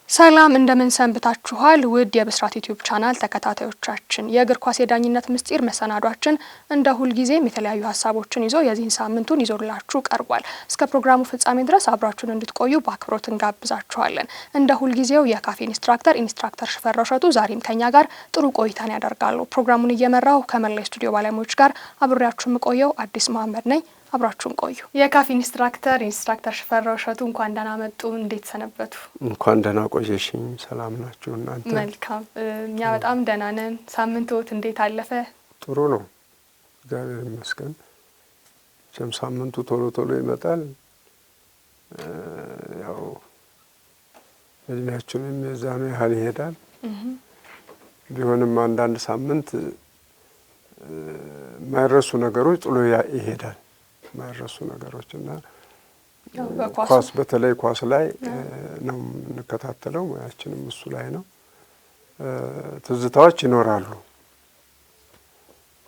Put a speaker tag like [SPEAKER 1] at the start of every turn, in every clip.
[SPEAKER 1] ሰላም እንደምን ሰንብታችኋል ውድ የብስራት ዩቲዩብ ቻናል ተከታታዮቻችን የእግር ኳስ የዳኝነት ምስጢር መሰናዷችን እንደ ሁል ጊዜም የተለያዩ ሀሳቦችን ይዞ የዚህን ሳምንቱን ይዞላችሁ ቀርቧል። እስከ ፕሮግራሙ ፍጻሜ ድረስ አብራችሁን እንድትቆዩ በአክብሮት እንጋብዛችኋለን። እንደ ሁል ጊዜው የካፌ ኢንስትራክተር ሽፈራው እሸቱ ዛሬም ከኛ ጋር ጥሩ ቆይታን ያደርጋሉ። ፕሮግራሙን እየመራው ከመላ ስቱዲዮ ባለሙያዎች ጋር አብሬያችሁ የምቆየው አዲስ መሐመድ ነኝ። አብራችሁን ቆዩ። የካፌ ኢንስትራክተር ሽፈራው እሸቱ እንኳን ደህና መጡ። እንዴት ሰነበቱ?
[SPEAKER 2] እንኳን ደህና ቆየሽኝ። ሰላም ናችሁ እናንተ?
[SPEAKER 1] መልካም፣ እኛ በጣም ደህና ነን። ሳምንቱት እንዴት አለፈ?
[SPEAKER 2] ጥሩ ነው፣ እግዚአብሔር ይመስገን። ሳምንቱ ቶሎ ቶሎ ይመጣል። ያው እድሜያችንም የዛኑ ያህል ይሄዳል። ቢሆንም አንዳንድ ሳምንት የማይረሱ ነገሮች ጥሎ ይሄዳል። ማይረሱ ነገሮችና ኳስ በተለይ ኳስ ላይ ነው እንከታተለው፣ ሙያችንም እሱ ላይ ነው። ትዝታዎች ይኖራሉ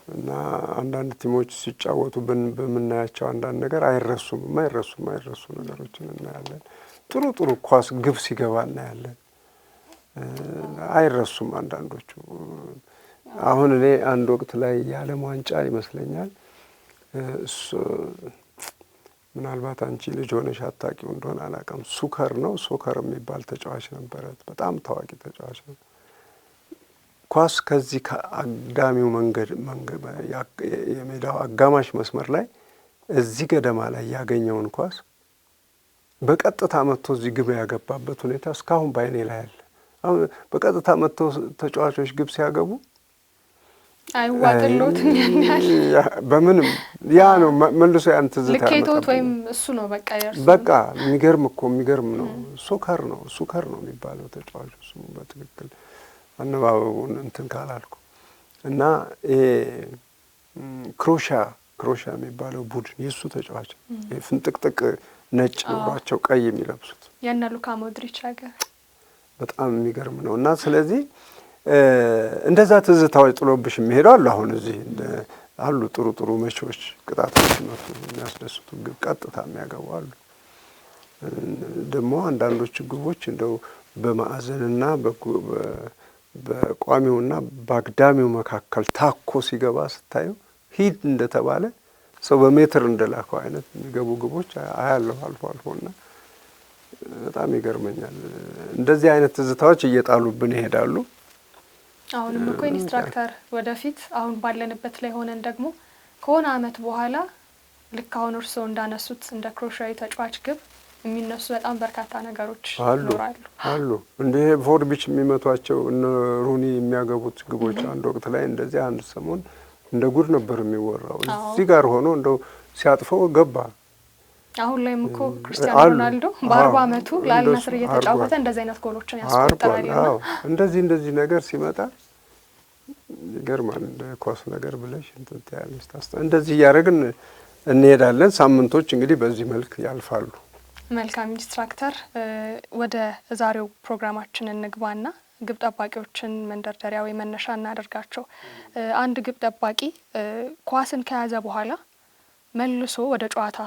[SPEAKER 2] እና አንዳንድ ቲሞች ሲጫወቱ በምናያቸው አንዳንድ ነገር አይረሱም። ማይረሱ ነገሮችን እናያለን። ጥሩ ኳስ ግብ ሲገባ እናያለን። አይረሱም አንዳንዶቹ። አሁን እኔ አንድ ወቅት ላይ የዓለም ዋንጫ ይመስለኛል ምናልባት አንቺ ልጅ ሆነሽ አታውቂው እንደሆነ አላውቅም። ሶከር የሚባል ተጫዋች ነበረ። በጣም ታዋቂ ተጫዋች ነው። ኳስ ከዚህ ከአግዳሚው መንገድ የሜዳው አጋማሽ መስመር ላይ እዚህ ገደማ ላይ ያገኘውን ኳስ በቀጥታ መጥቶ እዚህ ግብ ያገባበት ሁኔታ እስካሁን ባይኔ ላይ አለ። አሁን በቀጥታ መጥቶ ተጫዋቾች ግብ ሲያገቡ
[SPEAKER 1] አይዋጥሎት
[SPEAKER 2] በምንም ያ ነው መልሶ ያን ትዝታ
[SPEAKER 1] ልኬቶት ወይም እሱ ነው
[SPEAKER 2] በቃ የሚገርም ነው። ሶከር ነው የሚባለው ተጫዋቹ ስሙ በትክክል አነባበቡን እንትን ካላልኩ እና ይሄ ክሮሻ የሚባለው ቡድን የሱ ተጫዋች ፍንጥቅጥቅ ነጭ ኖሯቸው ቀይ የሚለብሱት
[SPEAKER 1] ያና ሉካ ሞድሪች አገር
[SPEAKER 2] በጣም የሚገርም ነው። እና ስለዚህ እንደዛ ትዝታዎች ጥሎብሽ የሚሄደው አሉ። አሁን እዚህ አሉ ጥሩ መቼዎች ቅጣቶች ሲመቱ የሚያስደስቱ ግብ ቀጥታ የሚያገቡ አሉ። ደግሞ አንዳንዶቹ ግቦች እንደው በማዕዘንና በቋሚውና በአግዳሚው መካከል ታኮ ሲገባ ስታዩ ሂድ እንደተባለ ሰው በሜትር እንደላከው አይነት የሚገቡ ግቦች አያለሁ አልፎና በጣም ይገርመኛል። እንደዚህ አይነት ትዝታዎች እየጣሉብን ይሄዳሉ።
[SPEAKER 1] አሁንም እኮ ኢንስትራክተር ወደፊት አሁን ባለንበት ላይ ሆነን ደግሞ ከሆነ አመት በኋላ ልክ አሁን እርስዎ እንዳነሱት እንደ ክሮሻዊ ተጫዋች ግብ የሚነሱ በጣም በርካታ ነገሮች ይኖራሉ። እንደ ፎርቢች የሚመቷቸው እነ ሩኒ የሚያገቡት ግቦች አንድ ወቅት ላይ እንደዚህ አንድ ሰሞን እንደ ጉድ ነበር የሚወራው። እዚህ ጋር ሆኖ እንደው ሲያጥፈው ገባ። አሁን ላይም እኮ ክርስቲያኖ ሮናልዶ በ40 አመቱ ለአልናስር እየተጫወተ እንደዚህ አይነት ጎሎችን ያስቆጥራል። እንደዚህ ነገር ሲመጣ ይገርማል። እንደ ኳስ ነገር ብለሽ እንትን ታያለሽ። እንደዚህ እያደረግን እንሄዳለን። ሳምንቶች እንግዲህ በዚህ መልክ ያልፋሉ። መልካም ኢንስትራክተር፣ ወደ ዛሬው ፕሮግራማችን እንግባና ግብ ጠባቂዎችን መንደርደሪያ ወይ መነሻ እናደርጋቸው። አንድ ግብ ጠባቂ ኳስን ከያዘ በኋላ መልሶ ወደ ጨዋታ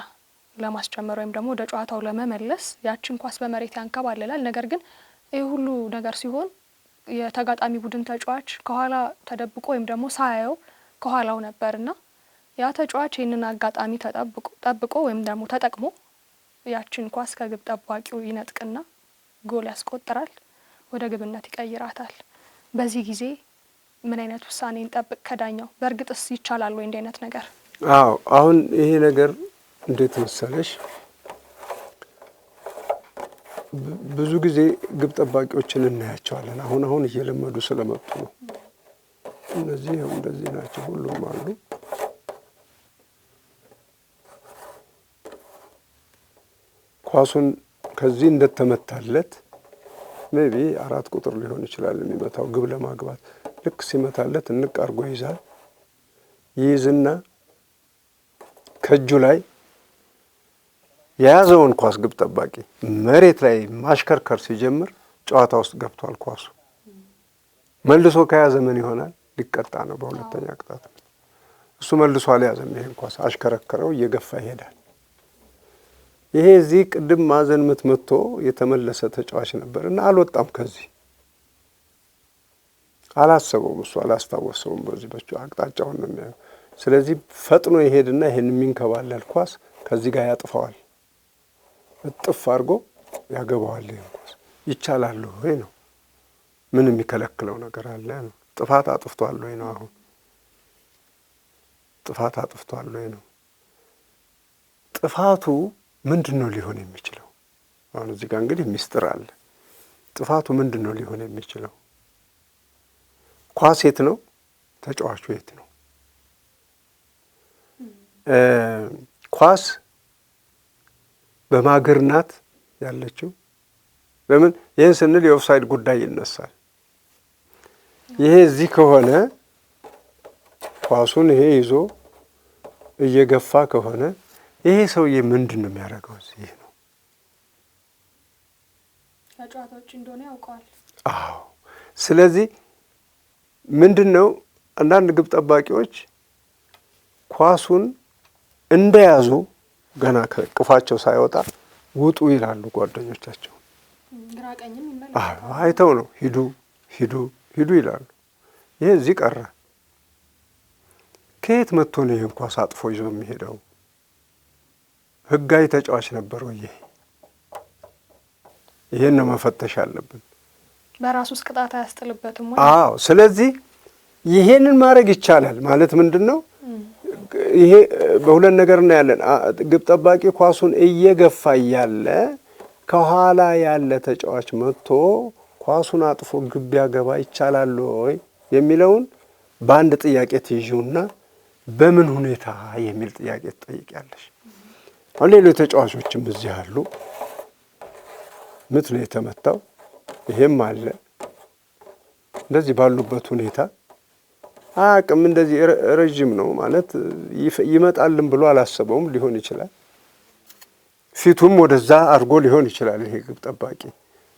[SPEAKER 1] ለማስጨመር ወይም ደግሞ ወደ ጨዋታው ለመመለስ ያችን ኳስ በመሬት ያንከባልላል። ነገር ግን ይህ ሁሉ ነገር ሲሆን የተጋጣሚ ቡድን ተጫዋች ከኋላ ተደብቆ ወይም ደግሞ ሳያየው ከኋላው ነበርና ያ ተጫዋች ይህንን አጋጣሚ ጠብቆ ወይም ደግሞ ተጠቅሞ ያችን ኳስ ከግብ ጠባቂው ይነጥቅና ጎል ያስቆጥራል፣ ወደ ግብነት ይቀይራታል። በዚህ ጊዜ ምን አይነት ውሳኔ እንጠብቅ ከዳኛው? በእርግጥስ ይቻላል ወይ እንዲህ አይነት ነገር?
[SPEAKER 2] አሁን ይሄ ነገር እንዴት መሰለሽ፣ ብዙ ጊዜ ግብ ጠባቂዎችን እናያቸዋለን። አሁን እየለመዱ ስለመጡ ነው። እነዚህ እንደዚህ ናቸው፣ ሁሉም አሉ። ኳሱን ከዚህ እንደተመታለት ሜቢ 4 ቁጥር ሊሆን ይችላል የሚመታው ግብ ለማግባት። ልክ ሲመታለት እንቅ አድርጎ ይይዝና ከእጁ ላይ የያዘውን ኳስ ግብ ጠባቂ መሬት ላይ ማሽከርከር ሲጀምር ጨዋታ ውስጥ ገብቷል ኳሱ። መልሶ ከያዘ ምን ይሆናል? ሊቀጣ ነው በሁለተኛ ቅጣት። እሱ መልሶ አልያዘም። ይሄን ኳስ አሽከረከረው፣ እየገፋ ይሄዳል። ይሄ እዚህ ቅድም ማዕዘን ምት መጥቶ የተመለሰ ተጫዋች ነበር እና አልወጣም ከዚህ አላሰበውም፣ እሱ አላስታወሰውም። በዚህ አቅጣጫውን ነው የሚያየው። ስለዚህ ፈጥኖ ይሄድና ይሄን የሚንከባለል ኳስ ከዚህ ጋር ያጥፈዋል፣ እጥፍ አድርጎ ያገባዋል። ይሄን ኳስ ይቻላል ወይ ነው? ምን የሚከለክለው ነገር አለ ነው? ጥፋት አጥፍቷል ወይ ነው? አሁን ጥፋት አጥፍቷል ወይ ነው? ጥፋቱ ምንድን ነው ሊሆን የሚችለው? አሁን እዚህ ጋር እንግዲህ ሚስጥር አለ። ጥፋቱ ምንድን ነው ሊሆን የሚችለው? ኳስ የት ነው? ተጫዋቹ የት ነው? ኳስ በማገር ናት ያለችው። ለምን ይህን ስንል የኦፍሳይድ ጉዳይ ይነሳል። ይሄ እዚህ ከሆነ ኳሱን ይሄ ይዞ እየገፋ ከሆነ ይሄ ሰውዬ ምንድን ነው የሚያደርገው? እዚህ ነው
[SPEAKER 1] ተጫዋቾች እንደሆነ ያውቀዋል።
[SPEAKER 2] አዎ። ስለዚህ ምንድን ነው አንዳንድ ግብ ጠባቂዎች ኳሱን እንደያዙ ገና ከቅፋቸው ሳይወጣ ውጡ ይላሉ ጓደኞቻቸው።
[SPEAKER 1] ግራ ቀኝም ይመለከታሉ።
[SPEAKER 2] አይተው ነው ሂዱ ሂዱ ሂዱ ይላሉ። ይሄ እዚህ ቀረ። ከየት መጥቶ ነው ይሄን ኳስ አጥፎ ይዞ የሚሄደው? ህጋዊ ተጫዋች ነበር ወይ? ይሄን ነው መፈተሽ አለብን።
[SPEAKER 1] በራሱስ ቅጣት አያስጥልበትም ወይ?
[SPEAKER 2] አዎ። ስለዚህ ይሄንን ማድረግ ይቻላል ማለት ምንድን ነው? ይሄ በሁለት ነገር ነው ያለን። ግብ ጠባቂ ኳሱን እየገፋ እያለ ከኋላ ያለ ተጫዋች መጥቶ ኳሱን አጥፎ ግብ ያገባ ይቻላል ወይ የሚለውን በአንድ ጥያቄ ትይዥውና በምን ሁኔታ የሚል ጥያቄ ትጠይቂያለሽ። አሁን ሌሎች ተጫዋቾችም እዚህ አሉ። ምት ነው የተመታው፣ ይሄም አለ። እንደዚህ ባሉበት ሁኔታ አቅም እንደዚህ ረጅም ነው ማለት ይመጣልን ብሎ አላሰበውም ሊሆን ይችላል። ፊቱም ወደዛ አድርጎ ሊሆን ይችላል። ይሄ ግብ ጠባቂ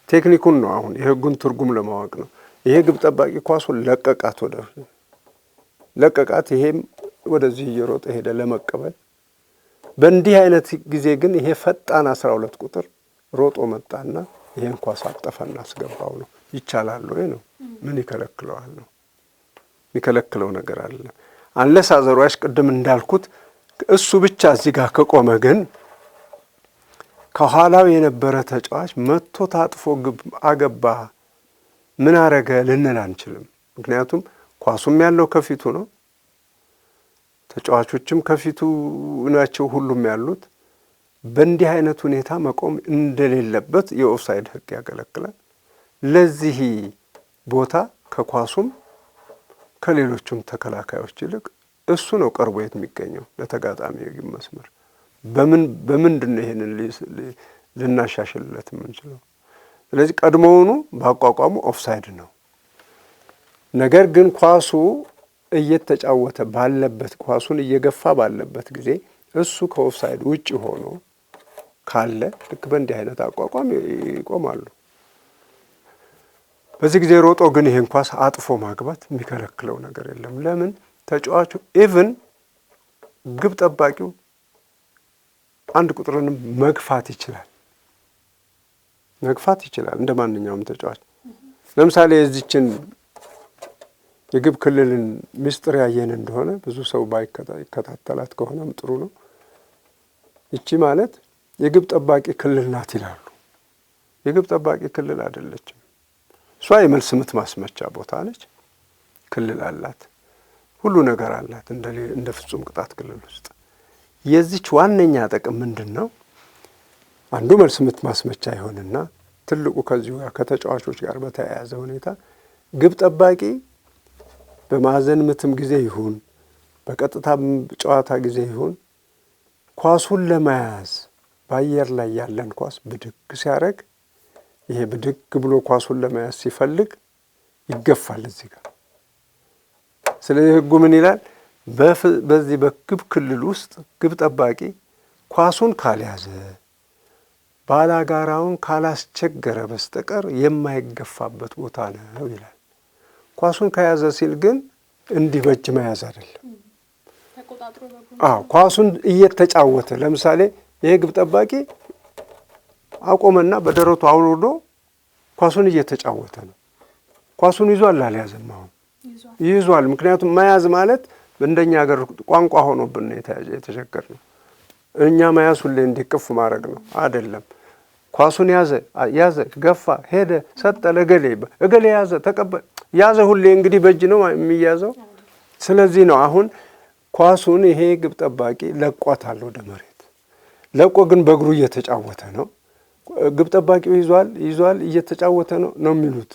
[SPEAKER 2] ቴክኒኩን ነው አሁን የህጉን ትርጉም ለማወቅ ነው። ይሄ ግብ ጠባቂ ኳሱን ለቀቃት፣ ወደ ለቀቃት፣ ይሄም ወደዚህ እየሮጠ ሄደ ለመቀበል። በእንዲህ አይነት ጊዜ ግን ይሄ ፈጣን 12 ቁጥር ሮጦ መጣና ይሄን ኳስ አጠፈና አስገባው ነው። ይቻላል ወይ ነው? ምን ይከለክለዋል ነው? የሚከለክለው ነገር አለ። አንለስ አዘርዋይስ ቅድም እንዳልኩት እሱ ብቻ እዚህ ጋር ከቆመ ግን ከኋላው የነበረ ተጫዋች መጥቶ ታጥፎ ግብ አገባ ምን አረገ ልንል አንችልም። ምክንያቱም ኳሱም ያለው ከፊቱ ነው፣ ተጫዋቾችም ከፊቱ ናቸው፣ ሁሉም ያሉት። በእንዲህ አይነት ሁኔታ መቆም እንደሌለበት የኦፍሳይድ ህግ ያገለግላል። ለዚህ ቦታ ከኳሱም ከሌሎቹም ተከላካዮች ይልቅ እሱ ነው ቀርቦ የት የሚገኘው ለተጋጣሚ የግብ መስመር። በምንድን ነው ይሄንን ልናሻሽልለት የምንችለው? ስለዚህ ቀድሞውኑ በአቋቋሙ ኦፍሳይድ ነው። ነገር ግን ኳሱ እየተጫወተ ባለበት ኳሱን እየገፋ ባለበት ጊዜ እሱ ከኦፍሳይድ ውጭ ሆኖ ካለ ልክ በእንዲህ አይነት አቋቋም ይቆማሉ። በዚህ ጊዜ ሮጦ ግን ይሄን ኳስ አጥፎ ማግባት የሚከለክለው ነገር የለም። ለምን? ተጫዋቹ ኢቭን ግብ ጠባቂው አንድ ቁጥርንም መግፋት ይችላል እንደ ማንኛውም ተጫዋች። ለምሳሌ የዚችን የግብ ክልልን ምስጢር ያየን እንደሆነ ብዙ ሰው ባይከታተላት ከሆነም ጥሩ ነው። እቺ ማለት የግብ ጠባቂ ክልል ናት ይላሉ። የግብ ጠባቂ ክልል አይደለችም። እሷ የመልስ ምት ማስመቻ ቦታ ነች። ክልል አላት፣ ሁሉ ነገር አላት እንደ ፍጹም ቅጣት ክልል ውስጥ። የዚች ዋነኛ ጥቅም ምንድን ነው? አንዱ መልስ ምት ማስመቻ ይሆንና ትልቁ ከዚሁ ጋር ከተጫዋቾች ጋር በተያያዘ ሁኔታ ግብ ጠባቂ በማዕዘን ምትም ጊዜ ይሁን በቀጥታ ጨዋታ ጊዜ ይሁን ኳሱን ለመያዝ በአየር ላይ ያለን ኳስ ብድግ ሲያደርግ ይሄ ብድግ ብሎ ኳሱን ለመያዝ ሲፈልግ ይገፋል እዚህ ጋር። ስለዚህ ህጉ ምን ይላል? በዚህ በግብ ክልል ውስጥ ግብ ጠባቂ ኳሱን ካልያዘ ባላጋራውን ካላስቸገረ በስተቀር የማይገፋበት ቦታ ነው ይላል። ኳሱን ከያዘ ሲል ግን እንዲህ በእጅ መያዝ አይደለም። ኳሱን እየተጫወተ ለምሳሌ ይሄ ግብ ጠባቂ አቆመና በደረቱ አውርዶ ኳሱን እየተጫወተ ነው። ኳሱን ይዟል አልያዘም? አሁን ይዟል። ምክንያቱም መያዝ ማለት እንደኛ ሀገር ቋንቋ ሆኖብን ነው የተቸገርነው። እኛ መያዝ ሁሌ እንዲቅፍ ማድረግ ነው አይደለም። ኳሱን ያዘ፣ ገፋ፣ ሄደ፣ ሰጠ ለገሌ፣ እገሌ ያዘ፣ ተቀበል፣ ያዘ። ሁሌ እንግዲህ በእጅ ነው የሚያዘው። ስለዚህ ነው አሁን ኳሱን ይሄ ግብ ጠባቂ ለቋታል ወደ መሬት። ለቆ ግን በእግሩ እየተጫወተ ነው። ግብ ጠባቂው ይዟል እየተጫወተ ነው የሚሉት።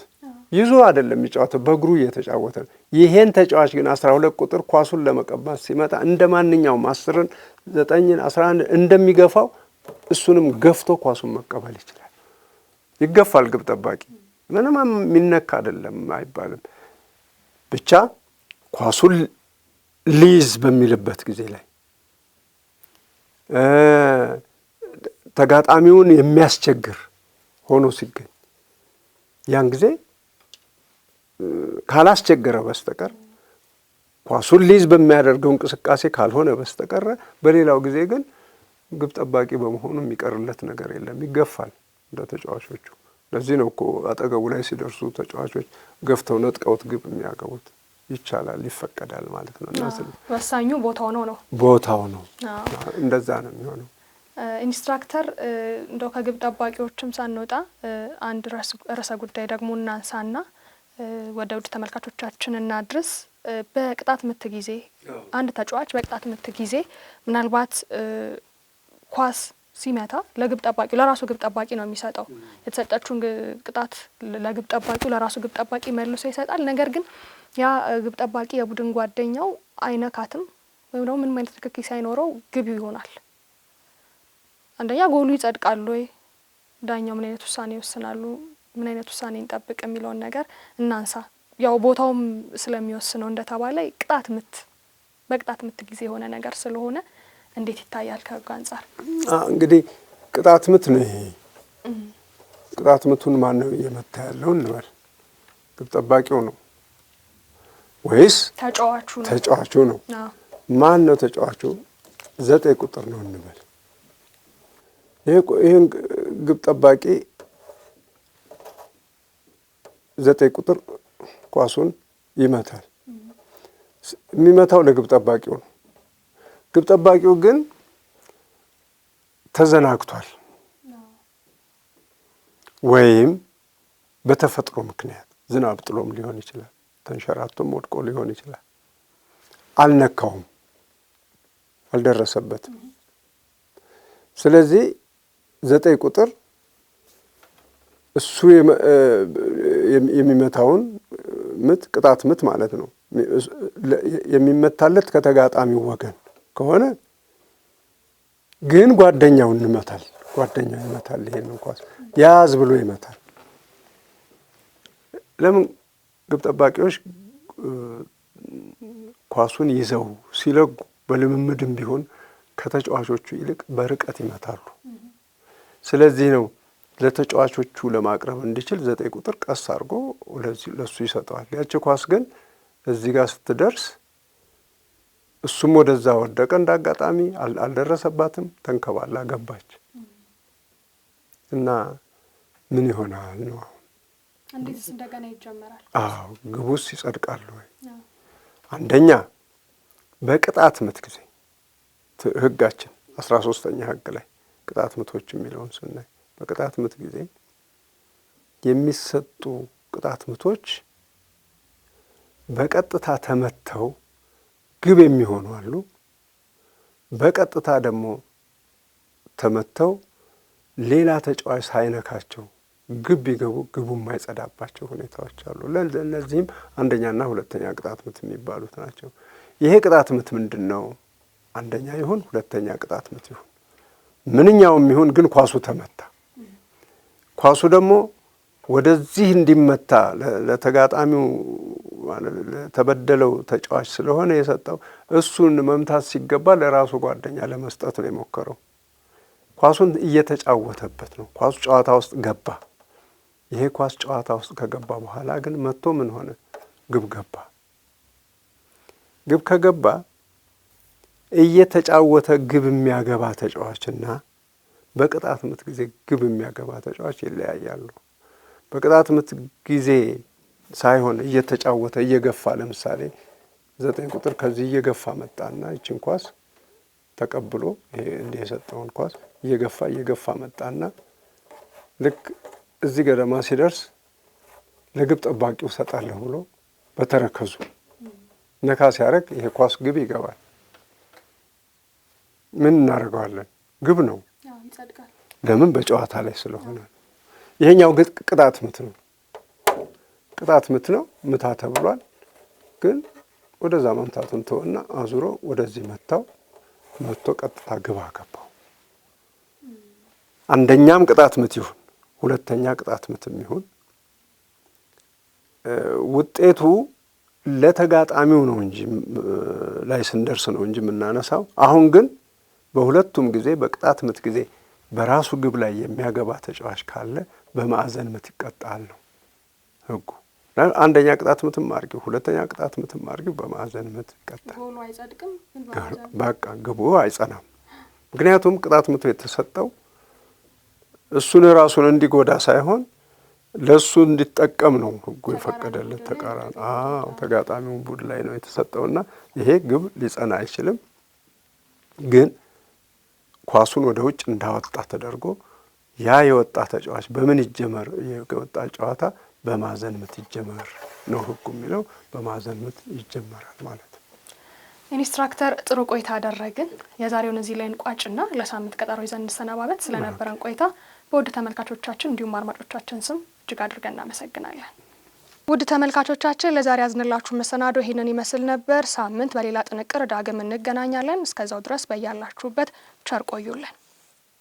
[SPEAKER 2] ይዞ አይደለም የሚጫወተው፣ በእግሩ እየተጫወተ ነው። ይሄን ተጫዋች ግን 12 ቁጥር ኳሱን ለመቀባት ሲመጣ እንደ ማንኛውም 10ን 9ን 11 እንደሚገፋው እሱንም ገፍቶ ኳሱን መቀበል ይችላል። ይገፋል ግብ ጠባቂ፣ ምንም የሚነካ አይደለም አይባልም። ብቻ ኳሱን ሊይዝ በሚልበት ጊዜ ላይ ተጋጣሚውን የሚያስቸግር ሆኖ ሲገኝ ያን ጊዜ ካላስቸገረ በስተቀር ኳሱን ሊይዝ በሚያደርገው እንቅስቃሴ ካልሆነ በስተቀር በሌላው ጊዜ ግን ግብ ጠባቂ በመሆኑ የሚቀርለት ነገር የለም። ይገፋል እንደ ተጫዋቾቹ። ለዚህ ነው እኮ አጠገቡ ላይ ሲደርሱ ተጫዋቾች ገፍተው ነጥቀውት ግብ የሚያገቡት። ይቻላል፣ ይፈቀዳል ማለት ነው። እና
[SPEAKER 1] ወሳኙ ቦታው ነው
[SPEAKER 2] ቦታው ነው። እንደዛ ነው የሚሆነው።
[SPEAKER 1] ኢንስትራክተር እንደው ከግብ ጠባቂዎችም ሳንወጣ አንድ ርዕሰ ጉዳይ ደግሞ እናንሳና ወደ ውድ ተመልካቾቻችን እናድርስ። በቅጣት ምት ጊዜ አንድ ተጫዋች በቅጣት ምት ጊዜ ምናልባት ኳስ ሲመታ ለግብ ጠባቂው ለራሱ ግብ ጠባቂ ነው የሚሰጠው። የተሰጠችውን ቅጣት ለግብ ጠባቂው ለራሱ ግብ ጠባቂ መልሶ ይሰጣል። ነገር ግን ያ ግብ ጠባቂ የቡድን ጓደኛው አይነካትም ወይም ደግሞ ምንም አይነት ንክኪ ሳይኖረው ግብ ይሆናል። አንደኛ ጎሉ ይጸድቃል ወይ? ዳኛው ምን አይነት ውሳኔ ይወስናሉ? ምን አይነት ውሳኔ እንጠብቅ የሚለውን ነገር እናንሳ። ያው ቦታውም ስለሚወስነው እንደተባለ በቅጣት ምት ጊዜ የሆነ ነገር ስለሆነ እንዴት ይታያል ከህግ አንጻር?
[SPEAKER 2] እንግዲህ ቅጣት ምት ነው ይሄ። ቅጣት ምቱን ማን ነው እየመታ ያለው እንበል? ግብ ጠባቂው ነው ወይስ ተጫዋቹ ነው? ማን ነው ተጫዋቹ? 9 ቁጥር ነው እንበል። ይሄን ግብ ጠባቂ 9 ቁጥር ኳሱን ይመታል። የሚመታው ለግብ ጠባቂው ነው። ግብ ጠባቂው ግን ተዘናግቷል ወይም በተፈጥሮ ምክንያት ዝናብ ጥሎም ሊሆን ይችላል፣ ተንሸራቶም ወድቆ ሊሆን ይችላል። አልነካውም፣ አልደረሰበትም። ስለዚህ 9 ቁጥር እሱ የሚመታውን ምት ቅጣት ምት ማለት ነው የሚመታለት ከተጋጣሚው ወገን ከሆነ ግን ጓደኛውን ይመታል። ጓደኛው ይመታል። ይሄንን ኳስ ያዝ ብሎ ይመታል። ለምን ግብ ጠባቂዎች ኳሱን ይዘው ሲለጉ በልምምድም ቢሆን ከተጫዋቾቹ ይልቅ በርቀት ይመታሉ። ስለዚህ ነው ለተጫዋቾቹ ለማቅረብ እንዲችል 9 ቁጥር ቀስ አድርጎ ለሱ ይሰጠዋል። ያቺ ኳስ ግን እዚህ ጋር ስትደርስ እሱም ወደዛ ወደቀ። እንዳጋጣሚ አልደረሰባትም፣ ተንከባላ ገባች እና ምን ይሆናል ነው አሁን?
[SPEAKER 1] እንዴትስ እንደገና ይጀመራል?
[SPEAKER 2] ግቡስ ይጸድቃል ወይ? አንደኛ በቅጣት ምት ጊዜ ህጋችን 13ኛ ህግ ላይ ቅጣት ምቶች የሚለውን ስናይ በቅጣት ምት ጊዜ የሚሰጡ ቅጣት ምቶች በቀጥታ ተመተው ግብ የሚሆኑ አሉ። በቀጥታ ደግሞ ተመተው ሌላ ተጫዋች ሳይነካቸው ግብ ቢገቡ ግቡ የማይጸዳባቸው ሁኔታዎች አሉ። ለእነዚህም አንደኛና ሁለተኛ ቅጣት ምት የሚባሉት ናቸው። ይሄ ቅጣት ምት ምንድን ነው? አንደኛ ይሁን ሁለተኛ ቅጣት ምት ይሁን ምንኛውም ይሁን ግን ኳሱ ተመታ። ኳሱ ደግሞ ወደዚህ እንዲመታ ለተጋጣሚው ለተበደለው ተጫዋች ስለሆነ የሰጠው እሱን መምታት ሲገባ ለራሱ ጓደኛ ለመስጠት ነው የሞከረው። ኳሱን እየተጫወተበት ነው። ኳሱ ጨዋታ ውስጥ ገባ። ይሄ ኳስ ጨዋታ ውስጥ ከገባ በኋላ ግን መጥቶ ምን ሆነ? ግብ ገባ። ግብ ከገባ እየተጫወተ ግብ የሚያገባ ተጫዋችና በቅጣት ምት ጊዜ ግብ የሚያገባ ተጫዋች ይለያያሉ። በቅጣት ምት ጊዜ ሳይሆን እየተጫወተ እየገፋ ለምሳሌ 9 ቁጥር ከዚህ እየገፋ ይችን ኳስ ተቀብሎ ይሄ እንዲህ የሰጠውን ኳስ እየገፋ መጣና ልክ እዚህ ገደማ ሲደርስ ለግብ ጠባቂው ሰጣለሁ ብሎ በተረከዙ ነካ ሲያደርግ ይሄ ኳስ ግብ ይገባል። ምን እናደርገዋለን? ግብ ነው። ለምን? በጨዋታ ላይ ስለሆነ። ይሄኛው ቅጣት ምት ነው። ቅጣት ምት ነው። ምታ ተብሏል። ግን ወደዛ መምታቱን ተወና አዙሮ ወደዚህ መጥቶ ቀጥታ ግብ አገባው። አንደኛም ቅጣት ምት ይሁን ሁለተኛ ቅጣት ምትም ይሁን ውጤቱ ለተጋጣሚው ነው እንጂ ላይ ስንደርስ ነው እንጂ የምናነሳው። አሁን ግን በሁለቱም ጊዜ በቅጣት ምት ጊዜ በራሱ ግብ ላይ የሚያገባ ተጫዋች ካለ በማዕዘን ምት ይቀጣል ነው ህጉ። አንደኛ ቅጣት ምትም አድርጊው ሁለተኛ ቅጣት ምትም አድርጊው በማዕዘን ምት ይቀጣል።
[SPEAKER 1] ጎሉ አይጸድቅም።
[SPEAKER 2] በቃ ግቡ አይጸናም። ምክንያቱም ቅጣት ምቱ የተሰጠው እሱን ራሱን እንዲጎዳ ሳይሆን ለሱ እንዲጠቀም ነው ህጉ የፈቀደለት። ተጋጣሚውን ቡድን ላይ ነው የተሰጠውና ይሄ ግብ ሊጸና አይችልም። ግን ኳሱን ወደ ውጭ እንዳወጣ ተደርጎ ያ የወጣ ተጫዋች በምን ይጀመር? የወጣ ጨዋታ በማዕዘን ምት ይጀመር ነው ህጉ የሚለው። በማዕዘን ምት ይጀመራል ማለት ነው።
[SPEAKER 1] ኢንስትራክተር ጥሩ ቆይታ አደረግን። የዛሬውን እዚህ ላይ እንቋጭና ለሳምንት ቀጠሮ ይዘን እንሰነባበት። ስለነበረን ቆይታ በውድ ተመልካቾቻችን እንዲሁም አድማጮቻችን ስም እጅግ አድርገን እናመሰግናለን። ውድ ተመልካቾቻችን ለዛሬ ያዝንላችሁ መሰናዶ ይህንን ይመስል ነበር። ሳምንት በሌላ ጥንቅር ዳግም እንገናኛለን። እስከዛው ድረስ በያላችሁበት ቸር ቆዩልን።